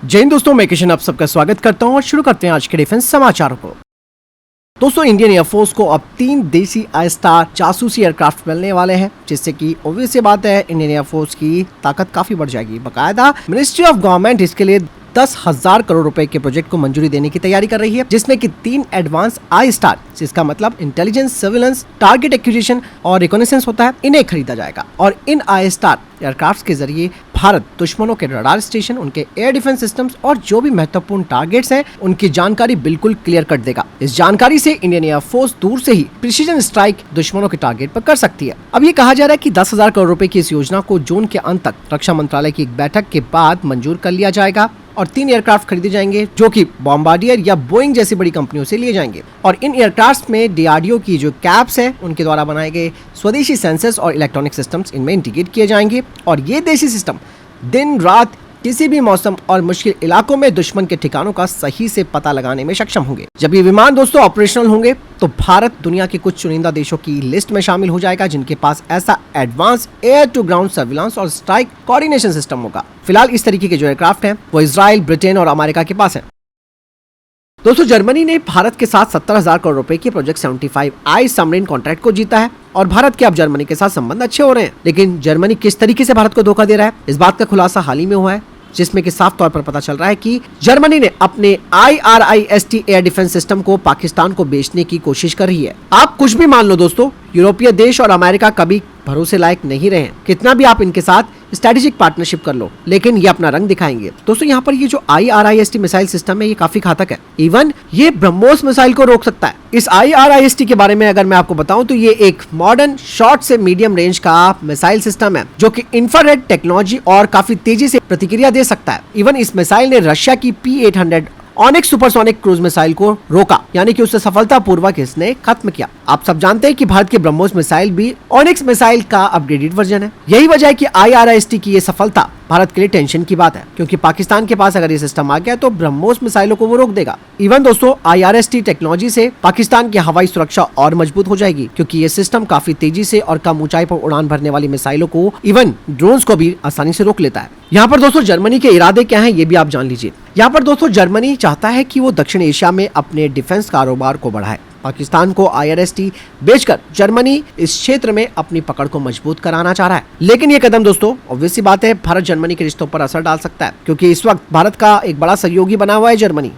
जय हिंद दोस्तों, मैं किशन आप सबका स्वागत करता हूं और शुरू करते हैं आज के डिफेंस समाचारों को। दोस्तों, इंडियन एयरफोर्स को अब 3 देसी आई-स्टार जासूसी एयरक्राफ्ट मिलने वाले हैं, जिससे कि ऑब्वियस सी बात है इंडियन एयरफोर्स की ताकत काफी बढ़ जाएगी। बकायदा मिनिस्ट्री ऑफ गवर्नमेंट इसके लिए 10,000 करोड़ रुपए के प्रोजेक्ट को मंजूरी देने की तैयारी कर रही है, जिसमें कि 3 एडवांस आई-स्टार, जिसका मतलब इंटेलिजेंस, सर्विलेंस, टारगेट एक्विजिशन और रिकॉग्निशंस होता है, इन्हें खरीदा जाएगा। और इन आई-स्टार एयरक्राफ्ट के जरिए भारत दुश्मनों के रडार स्टेशन, उनके एयर डिफेंस सिस्टम्स और जो भी महत्वपूर्ण टारगेट्स हैं, उनकी जानकारी बिल्कुल क्लियर कर देगा। इस जानकारी से इंडियन एयरफोर्स दूर से ही प्रिसीजन स्ट्राइक दुश्मनों के टारगेट पर कर सकती है। अब ये कहा जा रहा है कि 10,000 करोड़ रुपए की इस योजना को जून के अंत तक रक्षा मंत्रालय की एक बैठक के बाद मंजूर कर लिया जाएगा और 3 एयरक्राफ्ट खरीदे जाएंगे, जो कि बॉम्बार्डियर या बोइंग जैसी बड़ी कंपनियों से लिए जाएंगे। और इन एयरक्राफ्ट में डीआरडीओ की जो कैप्स है, उनके द्वारा बनाए गए स्वदेशी सेंसर्स और इलेक्ट्रॉनिक सिस्टम्स इनमें इंटीग्रेट किए जाएंगे और ये देसी सिस्टम दिन रात किसी भी मौसम और मुश्किल इलाकों में दुश्मन के ठिकानों का सही से पता लगाने में सक्षम होंगे। जब ये विमान दोस्तों ऑपरेशनल होंगे तो भारत दुनिया के कुछ चुनिंदा देशों की लिस्ट में शामिल हो जाएगा, जिनके पास ऐसा advance air to ground surveillance और स्ट्राइक कोऑर्डिनेशन सिस्टम होगा। फिलहाल इस तरीके के जो एयरक्राफ्ट हैं वो इजराइल, ब्रिटेन और अमेरिका के पास है। दोस्तों, जर्मनी ने भारत के साथ 70,000 करोड़ रुपए के प्रोजेक्ट 75I सबमरीन कॉन्ट्रैक्ट को जीता है और भारत के अब जर्मनी के साथ संबंध अच्छे हो रहे हैं। लेकिन जर्मनी किस तरीके से भारत को धोखा दे रहा है, इस बात का खुलासा हाल ही में हुआ है, जिसमें कि साफ तौर पर पता चल रहा है कि जर्मनी ने अपने IRIS-T एयर डिफेंस सिस्टम को पाकिस्तान को बेचने की कोशिश कर रही है। आप कुछ भी मान लो दोस्तों, यूरोपीय देश और अमेरिका कभी भरोसे लायक नहीं रहे, कितना भी आप इनके साथ स्ट्रेटेजिक पार्टनरशिप कर लो, लेकिन ये अपना रंग दिखाएंगे। दोस्तों, यहाँ पर ये जो IRIS-T मिसाइल सिस्टम है, ये काफी घातक है। इवन ये ब्रह्मोस मिसाइल को रोक सकता है। इस IRIS-T के बारे में अगर मैं आपको बताऊं तो ये एक मॉडर्न शॉर्ट से मीडियम रेंज का मिसाइल सिस्टम है, जो कि इंफ्रारेड टेक्नोलॉजी और काफी तेजी से प्रतिक्रिया दे सकता है। इवन इस मिसाइल ने रशिया की P-800 onyx supersonic cruise missile को रोका, यानी कि उसे सफलतापूर्वक इसने खत्म किया। आप सब जानते हैं कि भारत के ब्रह्मोस मिसाइल भी ऑनिक्स मिसाइल का अपग्रेडेड वर्जन है। यही वजह है कि IRIS-T की ये सफलता भारत के लिए टेंशन की बात है, क्योंकि पाकिस्तान के पास अगर ये सिस्टम आ गया तो ब्रह्मोस मिसाइलों को वो रोक देगा। इवन दोस्तों, IRIS-T टेक्नोलॉजी से पाकिस्तान की हवाई सुरक्षा और मजबूत हो जाएगी, क्योंकि ये सिस्टम काफी तेजी से और कम ऊंचाई पर उड़ान भरने वाली मिसाइलों को, इवन ड्रोन्स को भी आसानी से रोक लेता है। यहाँ पर दोस्तों जर्मनी के इरादे क्या हैं, ये भी आप जान लीजिए। यहाँ पर दोस्तों जर्मनी चाहता है कि वो दक्षिण एशिया में अपने डिफेंस कारोबार को बढ़ाए। पाकिस्तान को IRIS-T बेचकर जर्मनी इस क्षेत्र में अपनी पकड़ को मजबूत कराना चाह रहा है। लेकिन ये कदम दोस्तों ऑब्वियस सी बात है भारत जर्मनी के रिश्तों पर असर डाल सकता है, क्योंकि इस वक्त भारत का एक बड़ा सहयोगी बना हुआ है जर्मनी।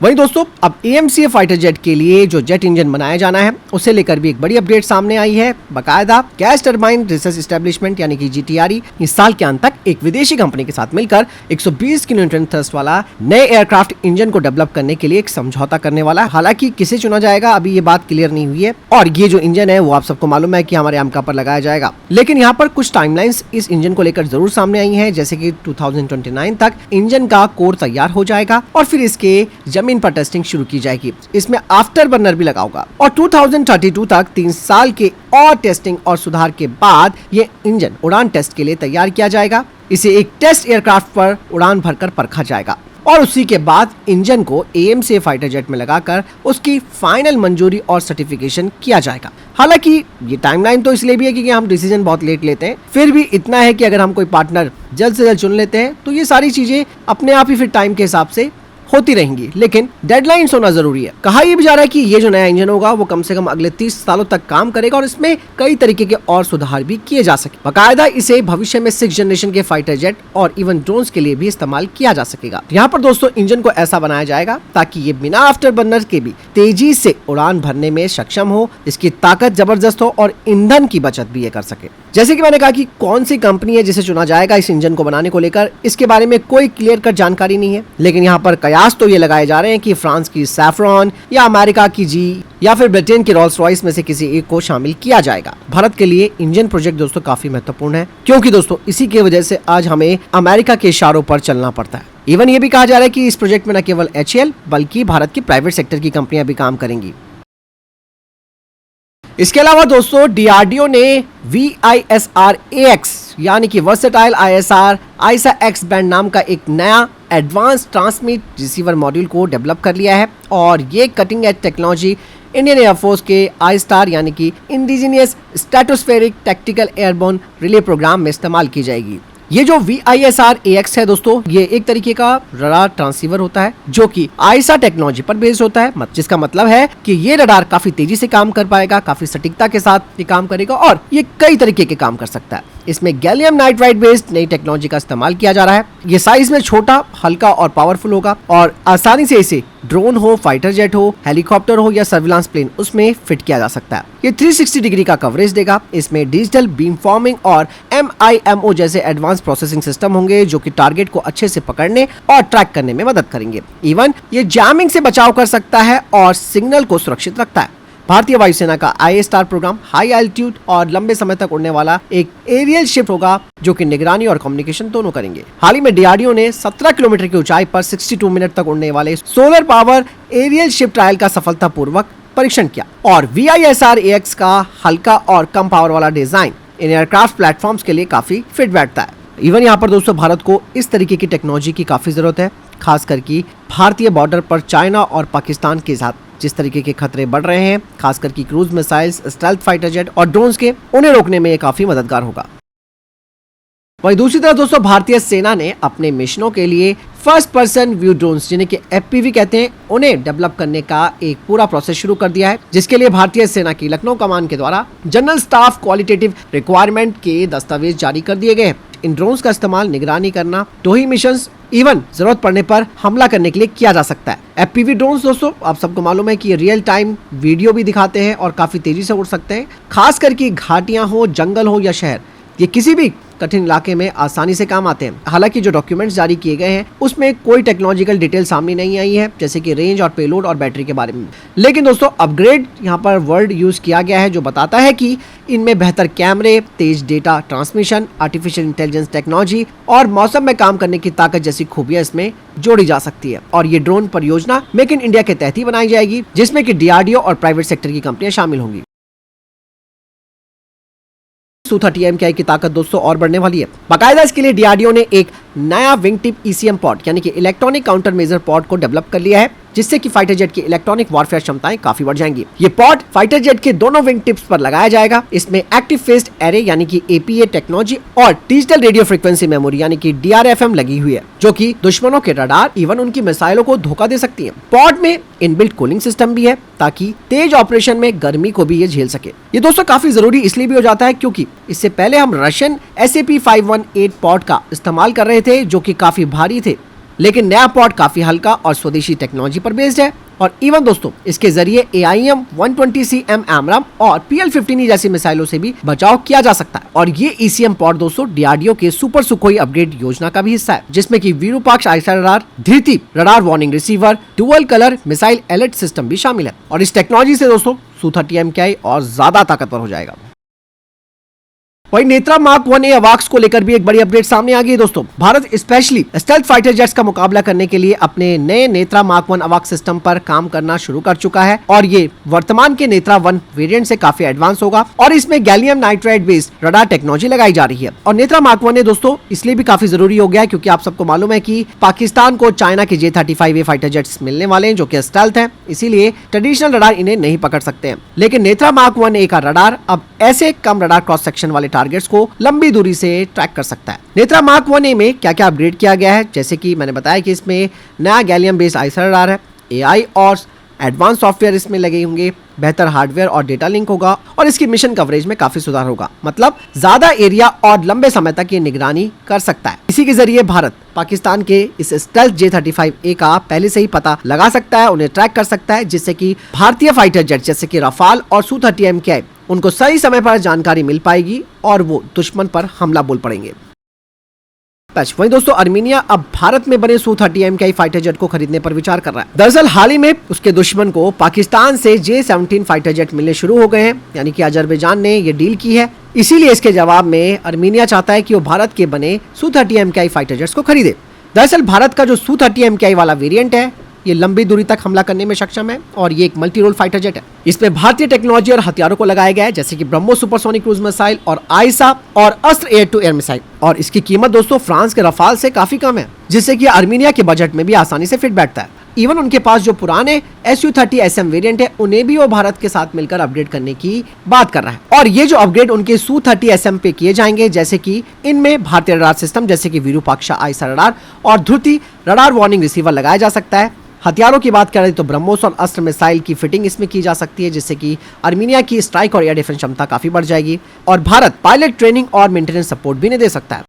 वहीं दोस्तों, अब AMCA फाइटर जेट के लिए जो जेट इंजन बनाया जाना है, उसे लेकर भी एक बड़ी अपडेट सामने आई है। बकायदा गैस टरबाइन रिसर्च एस्टेब्लिशमेंट यानी कि GTRE इस साल के अंत तक एक विदेशी कंपनी के साथ मिलकर 120 किलोन्यूटन थ्रस्ट वाला नए एयरक्राफ्ट इंजन को डेवलप करने के लिए एक समझौता करने वाला है। हालांकि किसे चुना जाएगा अभी ये बात क्लियर नहीं हुई है, और ये जो इंजन है वो आप सबको मालूम है कि हमारे AMCA पर लगाया जाएगा। लेकिन यहाँ पर कुछ टाइमलाइंस इस इंजन को लेकर जरूर सामने आई है, जैसे कि 2029 तक इंजन का कोर तैयार हो जाएगा और फिर इसके जमीन पर टेस्टिंग शुरू की जाएगी। इसमें आफ्टर बर्नर भी लगा होगा और 2032 तक 3 साल के और टेस्टिंग और सुधार के बाद ये इंजन उड़ान टेस्ट के लिए तैयार किया जाएगा। इसे एक टेस्ट एयरक्राफ्ट पर उड़ान भरकर परखा जाएगा और उसी के बाद इंजन को AMCA फाइटर जेट में लगाकर उसकी फाइनल मंजूरी और सर्टिफिकेशन किया जाएगा। हालांकि ये टाइमलाइन तो इसलिए भी है क्योंकि हम डिसीजन बहुत लेट लेते हैं, फिर भी इतना है कि अगर हम कोई पार्टनर जल्द से जल्द चुन लेते हैं तो ये सारी चीजें अपने आप ही फिर टाइम के हिसाब से होती रहेंगी, लेकिन डेडलाइंस होना जरूरी है। कहा यह भी जा रहा है कि ये जो नया इंजन होगा वो कम से कम अगले 30 सालों तक काम करेगा और इसमें कई तरीके के और सुधार भी किए जा सके। बाकायदा इसे भविष्य में 6th जनरेशन के फाइटर जेट और इवन ड्रोन्स के लिए भी इस्तेमाल किया जा सकेगा। यहाँ पर दोस्तों इंजन को ऐसा बनाया जाएगा ताकि ये बिना आफ्टर बर्नर के भी तेजी से उड़ान भरने में सक्षम हो, इसकी ताकत जबरदस्त हो और ईंधन की बचत भी ये कर सके। जैसे कि मैंने कहा कि कौन सी कंपनी है जिसे चुना जाएगा इस इंजन को बनाने को लेकर, इसके बारे में कोई क्लियर कट जानकारी नहीं है, लेकिन यहाँ पर कयास तो ये लगाए जा रहे हैं कि फ्रांस की सैफ्रॉन या अमेरिका की जी या फिर ब्रिटेन की रोल्स रॉयस में से किसी एक को शामिल किया जाएगा। भारत के लिए इंजन प्रोजेक्ट दोस्तों काफी महत्वपूर्ण है, क्योंकि दोस्तों इसी की वजह से आज हमें अमेरिका के इशारों पर चलना पड़ता है। इवन ये भी कहा जा रहा है कि इस प्रोजेक्ट में न केवल HAL बल्कि भारत की प्राइवेट सेक्टर की कंपनियां भी काम करेंगी। इसके अलावा दोस्तों DRDO ने VISR-AX यानी कि वर्सेटाइल ISR ISA-X बैंड नाम का एक नया एडवांस ट्रांसमिट रिसीवर मॉड्यूल को डेवलप कर लिया है और ये cutting edge technology Indian air force के आई-स्टार यानी कि indigenous stratospheric tactical airborne relay programme में इस्तेमाल की जाएगी। ये जो VISR-AX है दोस्तों, ये एक तरीके का रडार ट्रांसीवर होता है जो कि आईसा टेक्नोलॉजी पर बेस्ड होता है, जिसका मतलब है कि ये रडार काफी तेजी से काम कर पाएगा, काफी सटीकता के साथ ये काम करेगा और ये कई तरीके के काम कर सकता है। इसमें गैलियम नाइट्राइड बेस्ड नई टेक्नोलॉजी का इस्तेमाल किया जा रहा है। ये साइज में छोटा, हल्का और पावरफुल होगा और आसानी से इसे ड्रोन हो, फाइटर जेट हो, हेलीकॉप्टर हो या सर्विलांस प्लेन उसमें फिट किया जा सकता है। ये 360 डिग्री का कवरेज देगा। इसमें डिजिटल बीम फॉर्मिंग और MIMO जैसे एडवांस प्रोसेसिंग सिस्टम होंगे जो कि टारगेट को अच्छे से पकड़ने और ट्रैक करने में मदद करेंगे। इवन ये जैमिंग से बचाव कर सकता है और सिग्नल को सुरक्षित रखता है। भारतीय वायुसेना का IA-STAR प्रोग्राम हाई एल्टीट्यूड और लंबे समय तक उड़ने वाला एक एरियल शिफ्ट होगा जो कि निगरानी और कम्युनिकेशन दोनों करेंगे। हाल ही में DRDO ने 17 किलोमीटर की ऊंचाई पर 62 मिनट तक उड़ने वाले solar power aerial shift trial का सफलतापूर्वक परीक्षण किया और VISR-AX का हल्का और कम पावर वाला डिजाइन इन एयरक्राफ्ट प्लेटफॉर्म्स के लिए काफी फिट बैठता है। इवन यहाँ पर दोस्तों भारत को इस तरीके की टेक्नोलॉजी की काफी जरूरत है, खास करके भारतीय बॉर्डर पर चाइना और पाकिस्तान के साथ जिस तरीके के खतरे बढ़ रहे हैं, खासकर की cruise missiles, stealth fighter jet और ड्रोन्स के, उन्हें रोकने में ये काफी मददगार होगा। वहीं दूसरी तरफ दोस्तों भारतीय सेना ने अपने मिशनों के लिए फर्स्ट पर्सन व्यू ड्रोन्स जिन्हें कि FPV कहते हैं, उन्हें डेवलप करने का एक पूरा प्रोसेस शुरू कर दिया है, जिसके लिए भारतीय सेना की लखनऊ कमान के द्वारा जनरल स्टाफ क्वालिटेटिव रिक्वायरमेंट के दस्तावेज जारी कर दिए गए हैं। इन ड्रोन्स का इस्तेमाल निगरानी करना, टोही मिशंस, इवन जरूरत पड़ने पर हमला करने के लिए किया जा सकता है। FPV ड्रोन्स दोस्तों आप सबको मालूम है कि ये रियल टाइम वीडियो भी दिखाते हैं और काफी तेजी से उड़ सकते हैं, खास करके घाटियां हो, जंगल हो या शहर, ये किसी भी कठिन इलाके में आसानी से काम आते हैं। हालांकि जो डॉक्यूमेंट्स जारी किए गए हैं उसमें कोई टेक्नोलॉजिकल डिटेल सामने नहीं आई है, जैसे कि रेंज और पेलोड और बैटरी के बारे में। लेकिन दोस्तों अपग्रेड यहाँ पर वर्ड यूज किया गया है जो बताता है कि इनमें बेहतर कैमरे, तेज data transmission, artificial intelligence technology और मौसम में काम करने की ताकत जैसी खूबियां इसमें जोड़ी जा सकती है। और ये ड्रोन परियोजना मेक इन इंडिया के तहत ही बनाई जाएगी, जिसमें कि DRDO और प्राइवेट सेक्टर की कंपनियां शामिल होंगी। Su-30 MKI की ताकत दोस्तों और बढ़ने वाली है। बाकायदा इसके लिए DRDO ने एक नया विंग टिप ECM पॉड यानी कि इलेक्ट्रॉनिक काउंटर मेजर पॉड को डेवलप कर लिया है, जिससे कि फाइटर जेट की इलेक्ट्रॉनिक वॉरफेयर क्षमताएं काफी बढ़ जाएंगी। ये पॉड फाइटर जेट के दोनों विंग टिप्स पर लगाया जाएगा। इसमें एक्टिव फेस्ड एरे यानी कि APA टेक्नोलॉजी और डिजिटल रेडियो फ्रीक्वेंसी मेमोरी यानी कि DRFM लगी हुई है, जो कि दुश्मनों के रडार इवन उनकी मिसाइलों को धोखा दे सकती है। पॉड में इनबिल्ट कूलिंग सिस्टम भी है ताकि तेज ऑपरेशन में गर्मी को भी ये झेल सके। ये दोस्तों काफी जरूरी इसलिए भी हो जाता है क्योंकि इससे पहले हम रशियन SAP-518 पॉड का इस्तेमाल कर रहे थे जो कि काफी भारी थे, लेकिन नया पॉड काफी हल्का और स्वदेशी टेक्नोलॉजी पर बेस्ड है। और इवन दोस्तों इसके जरिए AIM-120C AMRAAM और PL-15E जैसी मिसाइलों से भी बचाव किया जा सकता है। और ये ECM पॉड दोस्तों DRDO के सुपर सुखोई अपग्रेड योजना का भी हिस्सा है, जिसमें कि Virupaksha AESA radar, Dhruti radar warning receiver, dual colour missile alert system भी शामिल है। और इस टेक्नोलॉजी से दोस्तों Su-30 MKI और ज्यादा ताकतवर हो जाएगा। वही नेत्रा मार्क 1A अवाक्स को लेकर भी एक बड़ी अपडेट सामने आ गई है दोस्तों। Bharat specially stealth fighter jets का मुकाबला करने के लिए अपने नए नेत्रा मार्क 1 अवाक्स सिस्टम पर काम करना शुरू कर चुका है और ये वर्तमान के नेत्रा 1 वेरिएंट से काफी एडवांस होगा और इसमें gallium nitride based radar technology लगाई जा रही है। और नेत्रा मार्क 1A दोस्तों इसलिए भी काफी जरूरी हो गया है क्योंकि आप सबको मालूम है कि पाकिस्तान को चाइना के J-35A फाइटर जेट्स मिलने वाले हैं जो कि स्टेल्थ हैं, इसीलिए ट्रेडिशनल रडार इन्हें नहीं पकड़ सकते हैं। लेकिन नेत्रा मार्क 1A का रडार अब ऐसे कम रडार क्रॉस सेक्शन वाले टारगेट्स को लंबी दूरी से ट्रैक कर सकता है। नेत्रा मार्क 1A में क्या क्या अपग्रेड किया गया है, जैसे कि मैंने बताया कि इसमें नया गैलियम बेस्ड आईसा रडार है, AI और एडवांस सॉफ्टवेयर इसमें लगे होंगे, बेहतर हार्डवेयर और डेटा लिंक होगा और इसकी मिशन कवरेज में काफी सुधार होगा, मतलब ज्यादा एरिया और लंबे समय तक ये निगरानी कर सकता है। इसी के जरिए भारत पाकिस्तान के इस स्टेल्थ J-35A का पहले से ही पता लगा सकता है, उन्हें ट्रैक कर सकता है, जिससे कि भारतीय फाइटर जेट जैसे कि रफाल और Su-30 MKI उनको सही समय पर जानकारी मिल पाएगी और वो दुश्मन पर हमला बोल पड़ेंगे। वहीं दोस्तों अर्मीनिया अब भारत में बने Su-30 MKI फाइटर जेट को खरीदने पर विचार कर रहा है। दरअसल हाल ही में उसके दुश्मन को पाकिस्तान से J-17 फाइटर जेट मिलने शुरू हो गए हैं, यानी कि अजरबैजान ने ये डील की है। इसीलिए इसके जवाब में अर्मीनिया चाहता है कि वो भारत के बने Su-30 MKI फाइटर जेट्स को खरीदे। दरअसल भारत का जो Su-30 MKI वाला वेरिएंट है ये लंबी दूरी तक हमला करने में सक्षम है और ये एक मल्टी रोल फाइटर जेट है। इसमें भारतीय टेक्नोलॉजी और हथियारों को लगाया गया है, जैसे कि ब्रह्मोस सुपरसोनिक क्रूज मिसाइल और आईसा और अस्त्र एयर टू एयर मिसाइल। और इसकी कीमत दोस्तों फ्रांस के रफाल से काफी कम है, जिससे कि अर्मीनिया के बजट में भी आसानी से फिट बैठता है। इवन उनके पास जो पुराने Su-30SM वेरिएंट है उन्हें भी वो भारत के साथ मिलकर अपग्रेड करने की बात कर रहा है। और ये जो अपग्रेड उनके Su-30SM पे किए जाएंगे, जैसे कि इनमें भारतीय रडार सिस्टम जैसे कि विरूपाक्षा आईसा रडार और ध्रुति रडार वार्निंग रिसीवर लगाया जा सकता है। हथियारों की बात करें तो ब्रह्मोस और अस्त्र मिसाइल की फिटिंग इसमें की जा सकती है, जिससे कि आर्मीनिया की स्ट्राइक और एयर डिफेंस क्षमता काफी बढ़ जाएगी और भारत पायलट ट्रेनिंग और मेंटेनेंस सपोर्ट भी इन्हें दे सकता है।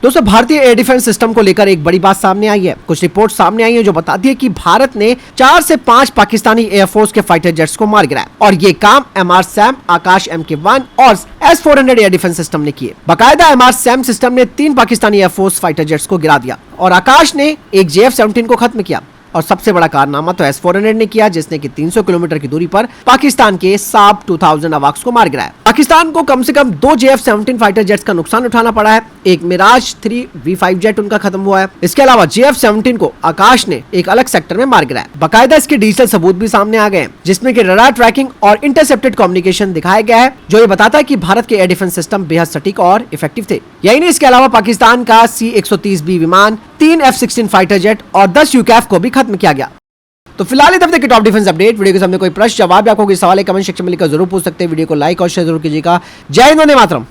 दोस्तों, भारतीय एयर डिफेंस सिस्टम को लेकर एक बड़ी बात सामने आई है। कुछ रिपोर्ट सामने आई है जो बताती है कि भारत ने 4 से 5 पाकिस्तानी एयरफोर्स के फाइटर जेट्स को मार गिराया और ये काम MR-SAM, आकाश MK-1 और S-400 एयर डिफेंस सिस्टम ने किए। बाकायदा MR-SAM सिस्टम ने 3 पाकिस्तानी एयरफोर्स फाइटर जेट्स को गिरा दिया और आकाश ने एक JF-17 को खत्म किया। और सबसे बड़ा कारनामा तो S-400 ने किया, जिसने कि 300 किलोमीटर की दूरी पर पाकिस्तान के साब 2000 अवाक्स को मार गिराया। पाकिस्तान को कम से कम 2 JF-17 फाइटर जेट्स का नुकसान उठाना पड़ा है। एक मिराज 3 V5 जेट उनका खत्म हुआ है। इसके अलावा JF-17 को आकाश ने एक अलग सेक्टर में मार गिराया। बाकायदा इसके डिजिटल सबूत भी सामने आ गए हैं, जिसमें कि रडार ट्रैकिंग और इंटरसेप्टेड कम्युनिकेशन दिखाया गया है, जो ये बताता है कि भारत के एयर डिफेंस सिस्टम बेहद सटीक और इफेक्टिव थे। यही नहीं, इसके अलावा पाकिस्तान का C-130B विमान, 3 F-16 फाइटर जेट और 10 UCAV को भी खत्म किया गया। तो फिलहाल इस हफ्ते के टॉप डिफेंस अपडेट। वीडियो के सामने कोई प्रश्न जवाब या कोई सवाल है कमेंट सेक्शन में लिखकर जरूर पूछ सकते हैं। वीडियो को लाइक और शेयर जरूर कीजिएगा। जय हिंद, वंदे मातरम।